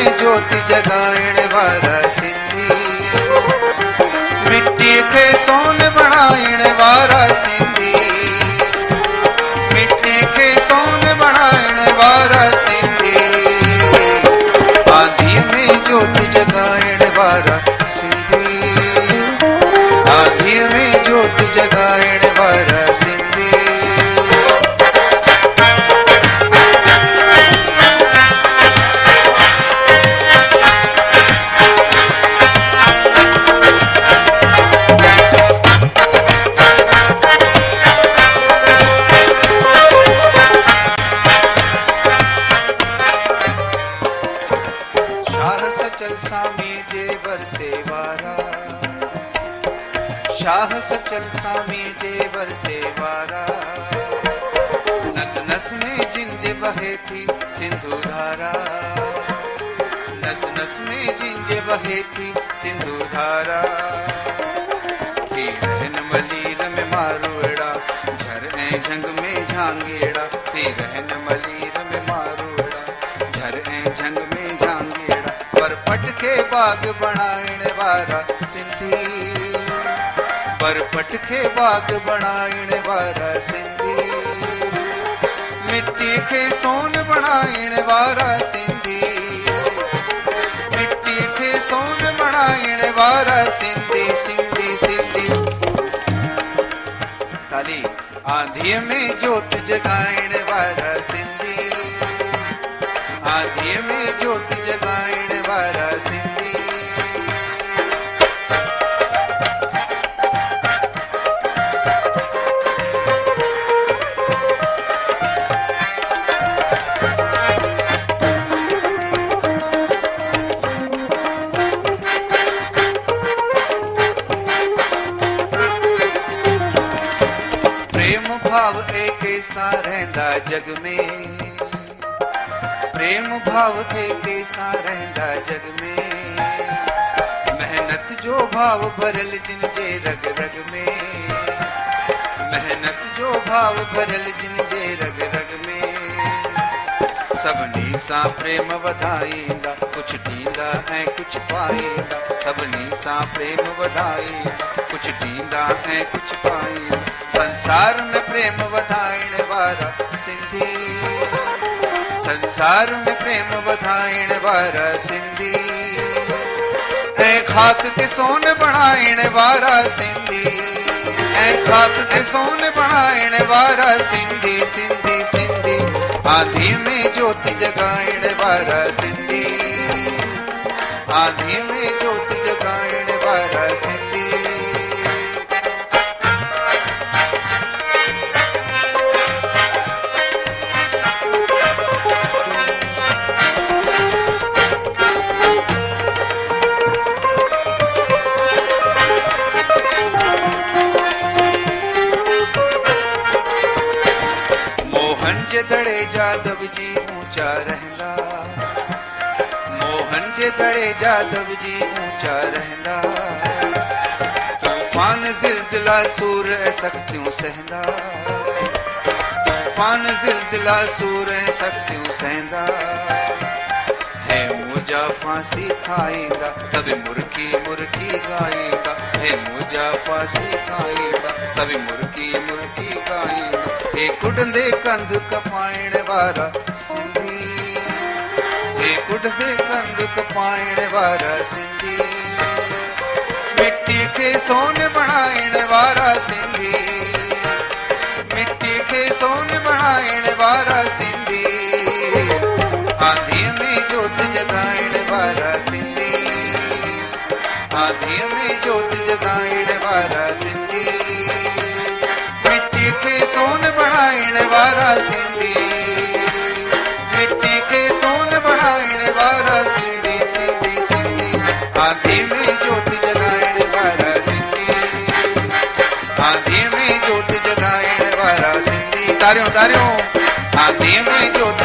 में ज्योति जगाइण वारा सिंधी, मिट्टी खे सोन बणाइण वारा सिंधी, मिट्टी खे सोन बणाइण वारा सिंधी, आंधी में ज्योति जगाइण वारा सिंधी, आंधी में ज्योति जगाइण वारा सिंधी। शाह सचल सामी जे बरसे वारा, नस नस में जिंज बहे थी सिंधु धारा, नस नस में जिंज बहे थी सिंधु धारा, थी रहन मलीर में मारूड़ा, झर ऐं झंग में झांगेड़ा, थी रहन मलीर में मारूड़ा, झर ऐं झंग में झांगेड़ा, पर पट के बाग बनाइण वारा सिंधी, पर पट के बाग बनाइण वारा सिंधी, मिट्टी के सोन बणाइण वारा सिंधी, मिट्टी के सोन बणाइण वारा सिंधी, सिंधी सिंधी। ताली। आंधी में ज्योत जगाइण वारा सिंधी, आंधी में ज्योत जगाइण वारा सिंधी। भाव एक सा रहंदा जग में, प्रेम भाव एक सा रहंदा जग में, मेहनत जो भाव भरल जिन जे रग रग में, मेहनत जो भाव भरल जिन जे रग रग में, सभिनी सां प्रेम वधाईंदा, कुछ ॾींदा ऐं कुछ पाईंदा, सभिनी सां प्रेम वधाईंदा, कुछ ॾींदा ऐं कुछ पाईंदा, संसार में प्रेम वधाइण वारा सिंधी, संसार में प्रेम वधाइण वारा सिंधी, ऐं खाक के सोन बणाइण वारा सिंधी, ऐं खाक के सोन बणाइण वारा सिंधी, सिंधी सिंधी। आंधी में ज्योति जगाइण वारा सिंधी, आंधी में ज्योति जगाइण वारा सिंधी। दड़े जादव जी ऊंचा रहंदा, मोहन जे दड़े जादव जी ऊंचा रहंदा, तूफान जिलजिला सूर सख्तियों सहंदा, तूफान जिलजिला सूर सख्तियों सहंदा, है मुझा फांसी खाईंदा, तब मुर्की मुर्की गाईंदा, है मुझा फांसी खाईंदा, तब मुर्की मुर्की गाईंदा, हे कुडंदे कंध कपाइण वारा सिंधी, हे कुडंदे कंध कपाइण वारा सिंधी, मिट्टी के सोन बणाइण वारा सिंधी, मिट्टी के सोन बणाइण वारा सिंधी, आंधी में ज्योत जगाइण वारा सिंधी, आंधी में ज्योत जगाइण वारा सिंधी, मिट्टी के सोन बणाइण वारा सिंधी, मिट्टी के सोन बणाइण वारा सिंधी, सिंधी सिंधी। आंधी में ज्योति जगाइण वारा सिंधी, आंधी में ज्योति जगाइण वारा सिंधी। तारियों तारियों। आंधी में ज्योति